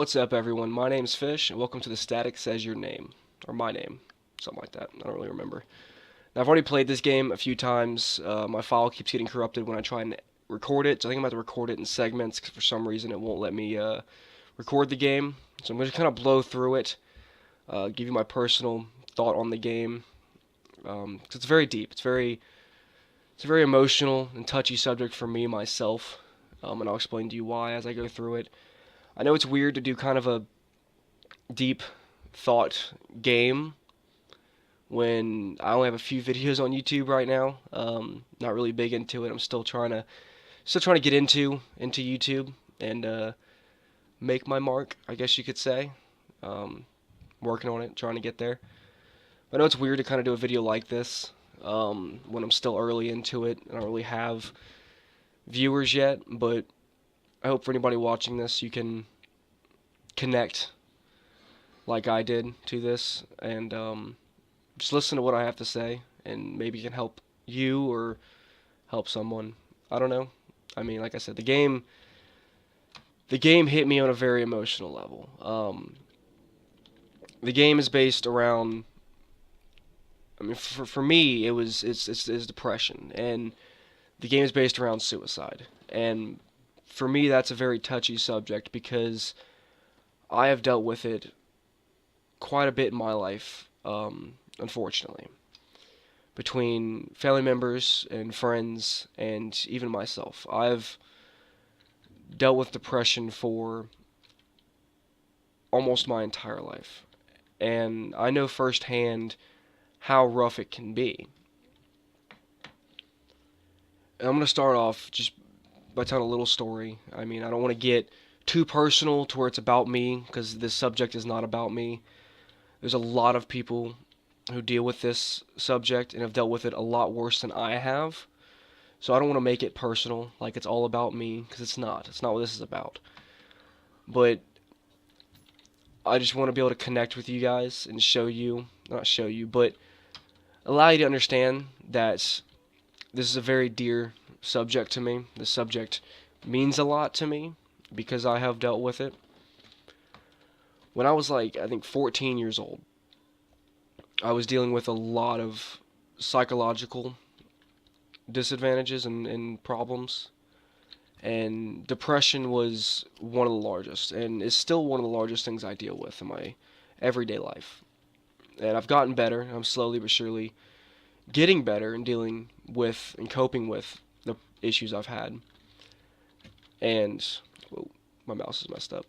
What's up, everyone? My name's Fish, and welcome to the Static Says Your Name. Or my name. Something like that. I don't really remember. Now, I've already played this game a few times. My file keeps getting corrupted when I try and record it, so I think I'm about to record it in segments, because for some reason it won't let me record the game. So I'm going to kind of blow through it, give you my personal thought on the game. 'Cause it's very deep. It's a very emotional and touchy subject for me, myself. And I'll explain to you why as I go through it. I know it's weird to do kind of a deep thought game when I only have a few videos on YouTube right now. Not really big into it. I'm still trying to get into YouTube and make my mark, I guess you could say. Um, Working on it, trying to get there. I know it's weird to kind of do a video like this when I'm still early into it. I don't really have viewers yet, but I hope for anybody watching this, you can connect like I did to this, and just listen to what I have to say, and maybe it can help you or help someone. I don't know. I mean, like I said, the game hit me on a very emotional level. The game is based around. I mean, for me, it's depression, and the game is based around suicide, and for me, that's a very touchy subject because I have dealt with it quite a bit in my life, unfortunately, between family members and friends and even myself. I've dealt with depression for almost my entire life, and I know firsthand how rough it can be. And I'm going to start off just by telling a little story. I mean, I don't want to get too personal to where it's about me, because this subject is not about me. There's a lot of people who deal with this subject and have dealt with it a lot worse than I have. So I don't want to make it personal, like it's all about me, because it's not. It's not what this is about. But I just want to be able to connect with you guys and show you, not show you, but allow you to understand that this is a very dear subject to me. This subject means a lot to me because I have dealt with it. When I was like, I think 14 years old, I was dealing with a lot of psychological disadvantages and problems. And depression was one of the largest, and is still one of the largest things I deal with in my everyday life. And I've gotten better. I'm slowly but surely getting better in dealing with and coping with the issues I've had. And whoa, my mouse is messed up.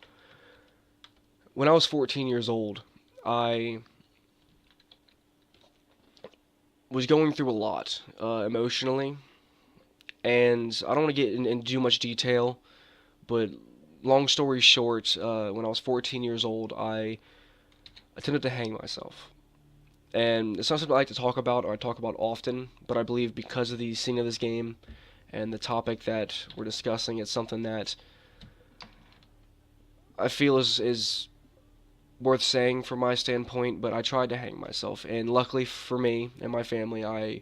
When I was 14 years old, I was going through a lot emotionally, and I don't want to get in too much detail, but long story short, when I was 14 years old, I attempted to hang myself. And it's not something I like to talk about or I talk about often, but I believe because of the scene of this game and the topic that we're discussing, it's something that I feel is worth saying from my standpoint. But I tried to hang myself, and luckily for me and my family, I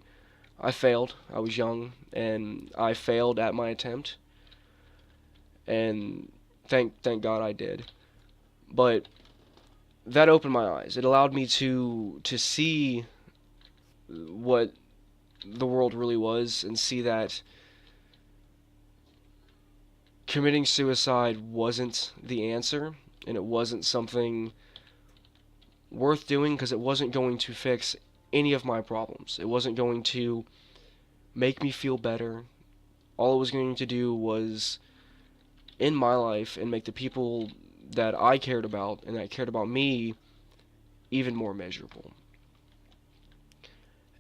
failed. I was young, and I failed at my attempt, and thank God I did. But that opened my eyes. It allowed me to see what the world really was and see that committing suicide wasn't the answer, and it wasn't something worth doing because it wasn't going to fix any of my problems. It wasn't going to make me feel better. All it was going to do was end my life and make the people that I cared about and that cared about me even more miserable.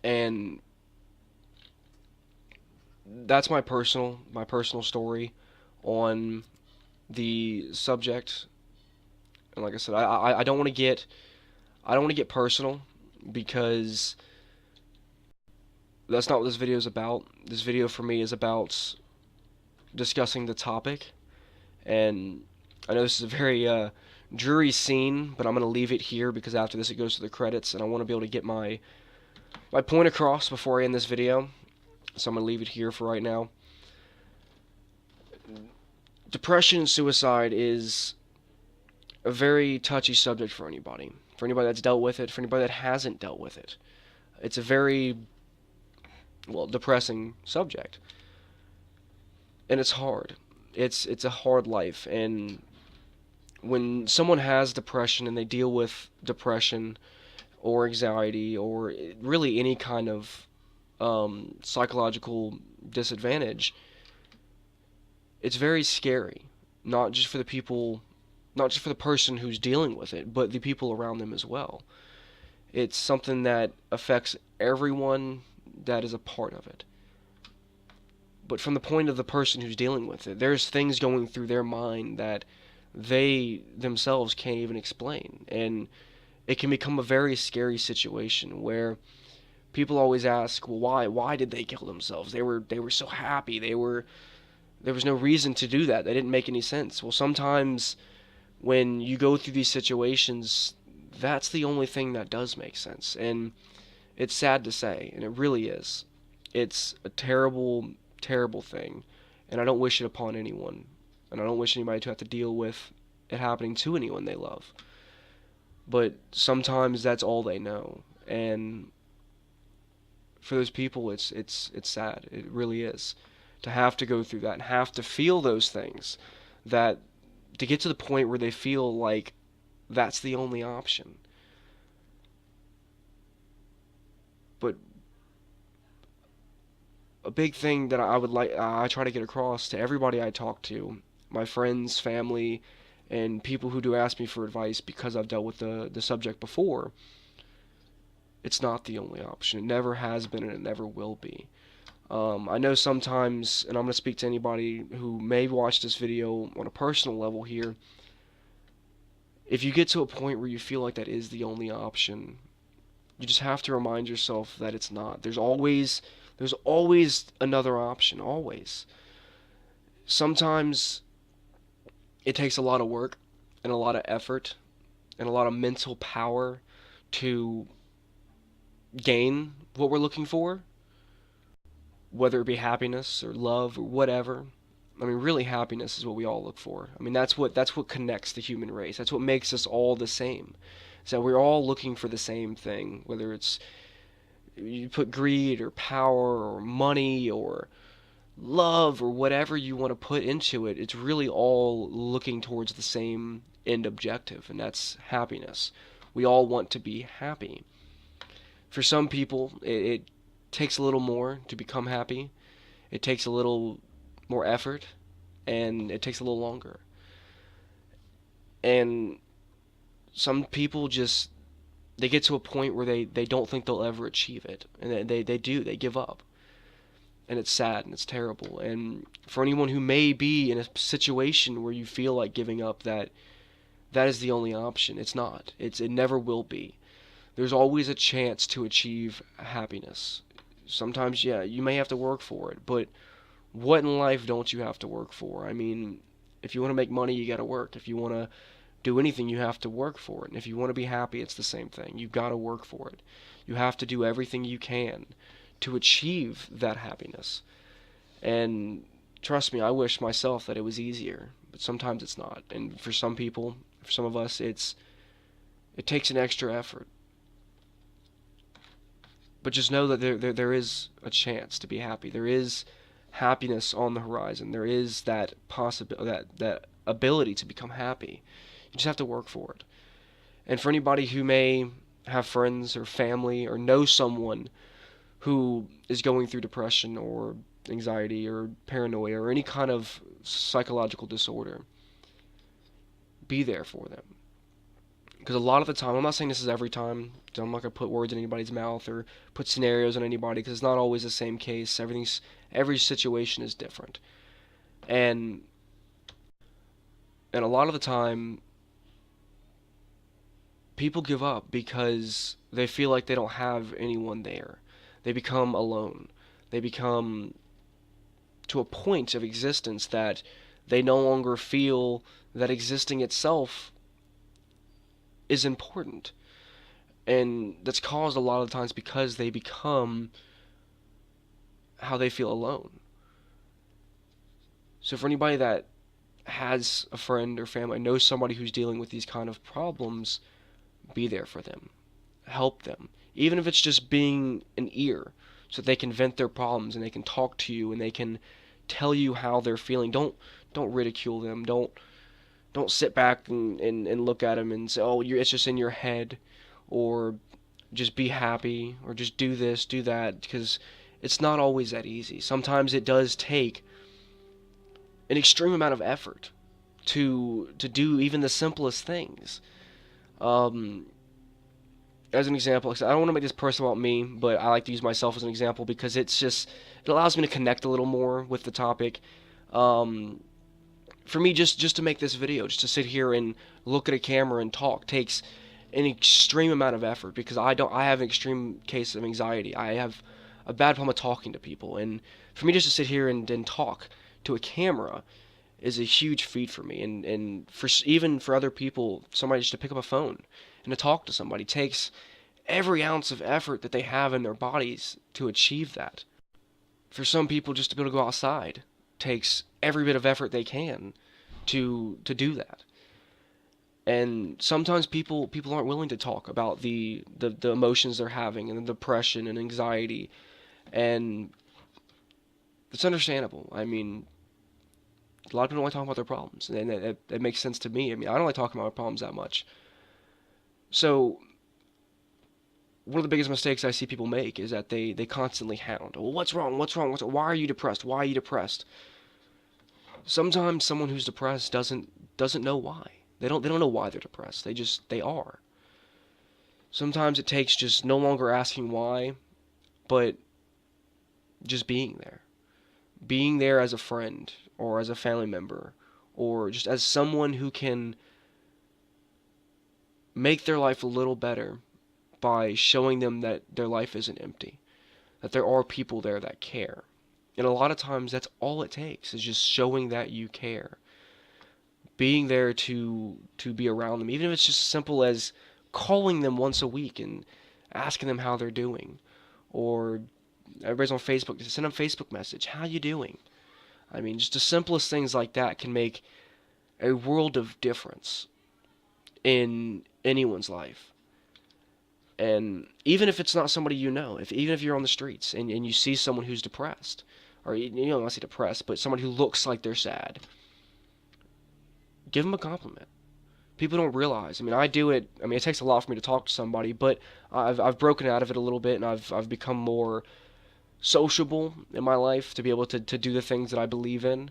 And that's my personal story on the subject. And like I said, I don't want to get personal because that's not what this video is about. This video for me is about discussing the topic, and I know this is a very dreary scene, but I'm going to leave it here because after this it goes to the credits, and I want to be able to get my point across before I end this video. So I'm going to leave it here for right now. Depression and suicide is a very touchy subject for anybody. For anybody that's dealt with it, for anybody that hasn't dealt with it. It's a very, well, depressing subject. And it's hard. It's a hard life, and when someone has depression and they deal with depression or anxiety or really any kind of psychological disadvantage, it's very scary. Not just for the people, not just for the person who's dealing with it, but the people around them as well. It's something that affects everyone that is a part of it. But from the point of the person who's dealing with it, there's things going through their mind that they themselves can't even explain. And it can become a very scary situation where people always ask, well, why did they kill themselves? They were so happy. There was no reason to do that. They didn't make any sense. Well, sometimes when you go through these situations, that's the only thing that does make sense. And it's sad to say, and it really is. It's a terrible, terrible thing, and I don't wish it upon anyone. And I don't wish anybody to have to deal with it happening to anyone they love. But sometimes that's all they know. And for those people, it's sad. It really is. To have to go through that and have to feel those things, that to get to the point where they feel like that's the only option. But a big thing that I try to get across to everybody I talk to, my friends, family, and people who do ask me for advice because I've dealt with the subject before, it's not the only option. It never has been and it never will be. I know sometimes, and I'm going to speak to anybody who may watch this video on a personal level here, if you get to a point where you feel like that is the only option, you just have to remind yourself that it's not. There's always another option, always. Sometimes it takes a lot of work and a lot of effort and a lot of mental power to gain what we're looking for, whether it be happiness or love or whatever. I mean, really, happiness is what we all look for. I mean, that's what connects the human race. That's what makes us all the same. So we're all looking for the same thing, whether it's you put greed or power or money or love or whatever you want to put into it. It's really all looking towards the same end objective, and that's happiness. We all want to be happy. For some people, it takes a little more to become happy. It takes a little more effort, and it takes a little longer. And some people just they get to a point where they don't think they'll ever achieve it, and they give up, and it's sad and it's terrible. And for anyone who may be in a situation where you feel like giving up, that is the only option. It's not. It never will be. There's always a chance to achieve happiness. Sometimes, yeah, you may have to work for it, but what in life don't you have to work for? I mean, if you want to make money, you got to work. If you want to do anything, you have to work for it. And if you want to be happy, it's the same thing. You've got to work for it. You have to do everything you can to achieve that happiness. And trust me, I wish myself that it was easier, but sometimes it's not. And for some people, for some of us, it takes an extra effort. But just know that there is a chance to be happy. There is happiness on the horizon. There is that that ability to become happy. You just have to work for it. And for anybody who may have friends or family or know someone who is going through depression or anxiety or paranoia or any kind of psychological disorder, be there for them. Because a lot of the time, I'm not saying this is every time, so I'm not going to put words in anybody's mouth or put scenarios on anybody, because it's not always the same case. Every situation is different. And a lot of the time, people give up because they feel like they don't have anyone there. They become alone. They become to a point of existence that they no longer feel that existing itself is important. And that's caused a lot of times because they become how they feel alone. So for anybody that has a friend or family, knows somebody who's dealing with these kind of problems, be there for them. Help them. Even if it's just being an ear so they can vent their problems and they can talk to you and they can tell you how they're feeling. Don't ridicule them. Don't sit back and look at them and say, "Oh, it's just in your head," or just be happy, or just do this, do that, because it's not always that easy. Sometimes it does take an extreme amount of effort to do even the simplest things. Um, as an example, I don't want to make this personal about me, but I like to use myself as an example because it allows me to connect a little more with the topic. Um, for me, just to make this video, just to sit here and look at a camera and talk takes an extreme amount of effort because I have an extreme case of anxiety. I have a bad problem with talking to people, and for me just to sit here and talk to a camera is a huge feat for me. And for even for other people, somebody just to pick up a phone and to talk to somebody takes every ounce of effort that they have in their bodies to achieve that. For some people, just to be able to go outside takes every bit of effort they can to do that. And sometimes people aren't willing to talk about the emotions they're having and the depression and anxiety, and it's understandable. I mean, a lot of people don't like talking about their problems, and it makes sense to me. I mean, I don't like talking about my problems that much. So one of the biggest mistakes I see people make is that they constantly hound. Well, what's wrong? What's wrong? Why are you depressed? Why are you depressed? Sometimes someone who's depressed doesn't know why. They don't know why they're depressed. They are. Sometimes it takes just no longer asking why, but just being there. Being there as a friend or as a family member or just as someone who can make their life a little better by showing them that their life isn't empty, that there are people there that care. And a lot of times that's all it takes is just showing that you care. Being there to be around them, even if it's just simple as calling them once a week and asking them how they're doing, or everybody's on Facebook, just send them a Facebook message, how you doing? I mean, just the simplest things like that can make a world of difference in anyone's life. And even if it's not somebody you know, even if you're on the streets and you see someone who's depressed, or you don't want to say depressed, but someone who looks like they're sad, give them a compliment. People don't realize. I mean, I do it. I mean, it takes a lot for me to talk to somebody, but I've broken out of it a little bit, and I've become more sociable in my life to be able to do the things that I believe in.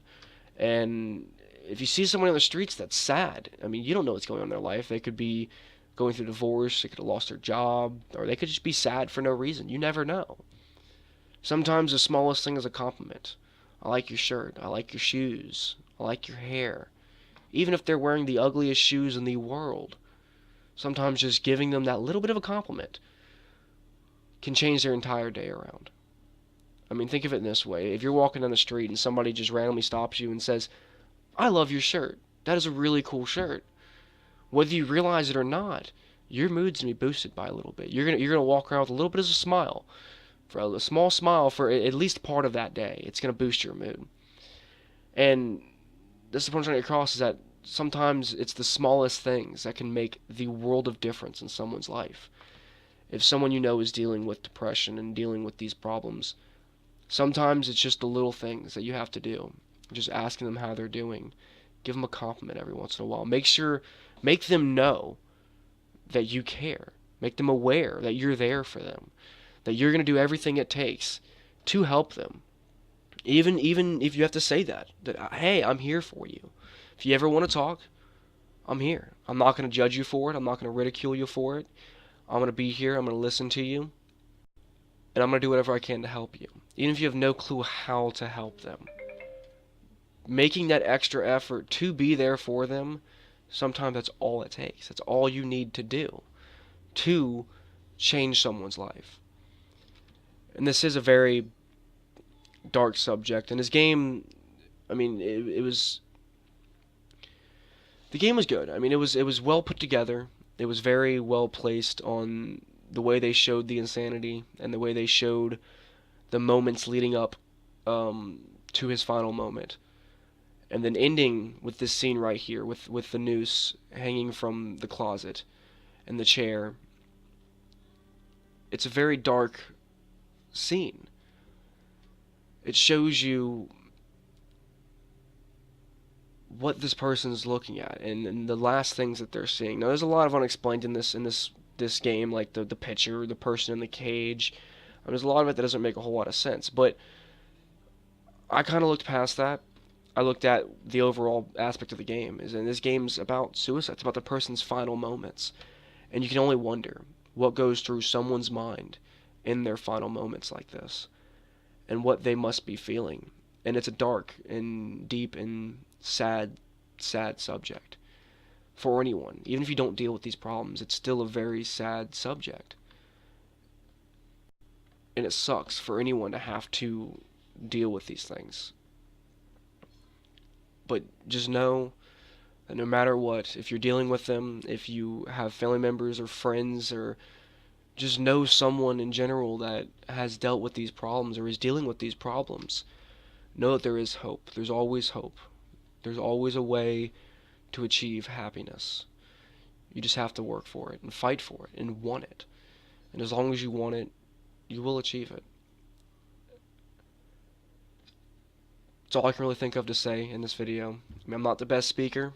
And if you see someone on the streets that's sad, I mean, you don't know what's going on in their life. They could be going through divorce, they could have lost their job, or they could just be sad for no reason. You never know. Sometimes the smallest thing is a compliment. I like your shirt. I like your shoes. I like your hair. Even if they're wearing the ugliest shoes in the world, sometimes just giving them that little bit of a compliment can change their entire day around. I mean, think of it in this way. If you're walking down the street and somebody just randomly stops you and says, "I love your shirt. That is a really cool shirt." Whether you realize it or not, your mood's gonna be boosted by a little bit. You're gonna walk around with a little bit of a smile, for a small smile for at least part of that day. It's gonna boost your mood. And this is the point I'm trying to get across is that sometimes it's the smallest things that can make the world of difference in someone's life. If someone you know is dealing with depression and dealing with these problems, sometimes it's just the little things that you have to do. Just asking them how they're doing. Give them a compliment every once in a while. Make them know that you care. Make them aware that you're there for them. That you're going to do everything it takes to help them. Even if you have to say that, hey, I'm here for you. If you ever want to talk, I'm here. I'm not going to judge you for it. I'm not going to ridicule you for it. I'm going to be here. I'm going to listen to you. And I'm going to do whatever I can to help you. Even if you have no clue how to help them. Making that extra effort to be there for them, sometimes that's all it takes. That's all you need to do to change someone's life. And this is a very dark subject. And this game, I mean, it was... The game was good. I mean, it was well put together. It was very well placed on the way they showed the insanity and the way they showed the moments leading up to his final moment. And then ending with this scene right here, with the noose hanging from the closet and the chair. It's a very dark scene. It shows you what this person's looking at, and the last things that they're seeing. Now, there's a lot of unexplained in this game, like the picture, the person in the cage. There's a lot of it that doesn't make a whole lot of sense, but I kind of looked past that. I looked at the overall aspect of the game, and this game's about suicide. It's about the person's final moments, and you can only wonder what goes through someone's mind in their final moments like this, and what they must be feeling. And it's a dark and deep and sad, sad subject for anyone. Even if you don't deal with these problems, it's still a very sad subject. And it sucks for anyone to have to deal with these things. But just know that no matter what, if you're dealing with them, if you have family members or friends, or just know someone in general that has dealt with these problems or is dealing with these problems, know that there is hope. There's always hope. There's always a way to achieve happiness. You just have to work for it and fight for it and want it. And as long as you want it, you will achieve it. That's all I can really think of to say in this video. I mean, I'm not the best speaker.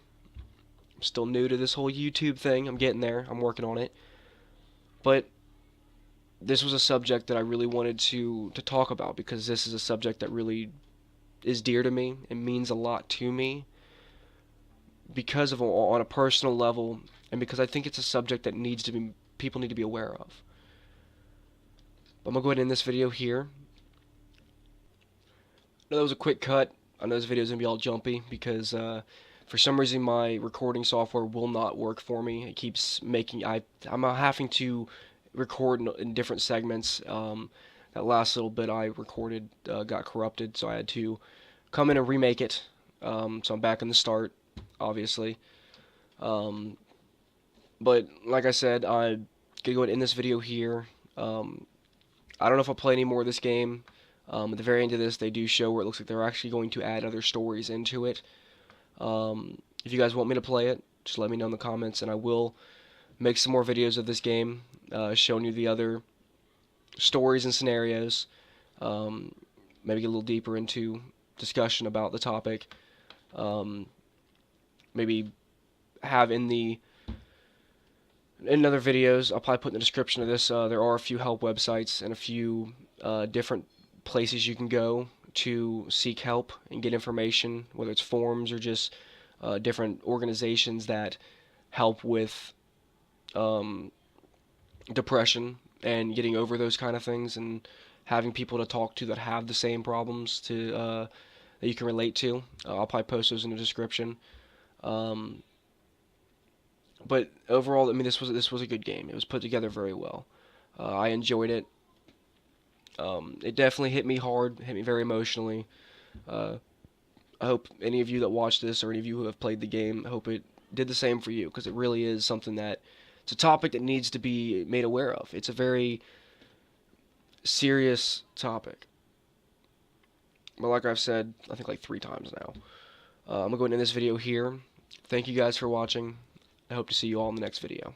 I'm still new to this whole YouTube thing. I'm getting there. I'm working on it. But this was a subject that I really wanted to talk about, because this is a subject that really is dear to me and means a lot to me, because of on a personal level, and because I think it's a subject that people need to be aware of. But I'm gonna go ahead and end this video here. I know that was a quick cut. I know this video is gonna be all jumpy because for some reason my recording software will not work for me. It keeps making I'm having to record in different segments. That last little bit I recorded got corrupted, so I had to come in and remake it. So I'm back in the start, obviously. But like I said, I'm gonna go ahead and end this video here. I don't know if I'll play any more of this game. At the very end of this, they do show where it looks like they're actually going to add other stories into it. If you guys want me to play it, just let me know in the comments, and I will make some more videos of this game, showing you the other stories and scenarios. Maybe get a little deeper into discussion about the topic. Maybe have in other videos, I'll probably put in the description of this, there are a few help websites and a few different places you can go to seek help and get information, whether it's forums or just different organizations that help with depression and getting over those kind of things, and having people to talk to that have the same problems that you can relate to. I'll probably post those in the description. But overall, I mean, this was a good game. It was put together very well. I enjoyed it. It definitely hit me hard, hit me very emotionally. I hope any of you that watch this, or any of you who have played the game, I hope it did the same for you, because it really is something it's a topic that needs to be made aware of. It's a very serious topic. But like I've said, I think like 3 times now. I'm going to go ahead and end this video here. Thank you guys for watching. I hope to see you all in the next video.